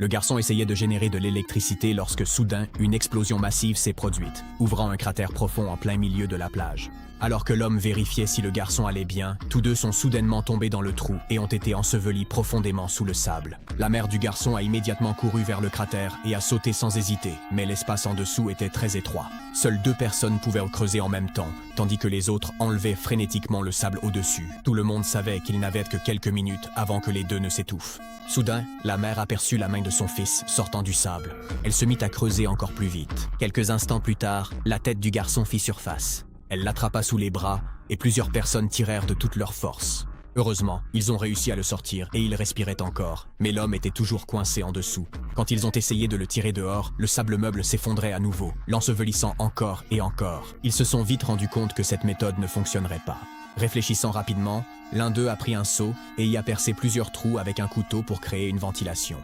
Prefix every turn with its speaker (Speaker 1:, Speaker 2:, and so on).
Speaker 1: Le garçon essayait de générer de l'électricité lorsque soudain, une explosion massive s'est produite, ouvrant un cratère profond en plein milieu de la plage. Alors que l'homme vérifiait si le garçon allait bien, tous deux sont soudainement tombés dans le trou et ont été ensevelis profondément sous le sable. La mère du garçon a immédiatement couru vers le cratère et a sauté sans hésiter, mais l'espace en dessous était très étroit. Seules 2 personnes pouvaient creuser en même temps, tandis que les autres enlevaient frénétiquement le sable au-dessus. Tout le monde savait qu'il n'avait que quelques minutes avant que les deux ne s'étouffent. Soudain, la mère aperçut la main de son fils sortant du sable. Elle se mit à creuser encore plus vite. Quelques instants plus tard, la tête du garçon fit surface. Elle l'attrapa sous les bras et plusieurs personnes tirèrent de toute leur force. Heureusement, ils ont réussi à le sortir et il respirait encore, mais l'homme était toujours coincé en dessous. Quand ils ont essayé de le tirer dehors, le sable meuble s'effondrait à nouveau, l'ensevelissant encore et encore. Ils se sont vite rendus compte que cette méthode ne fonctionnerait pas. Réfléchissant rapidement, l'un d'eux a pris un seau et y a percé plusieurs trous avec un couteau pour créer une ventilation.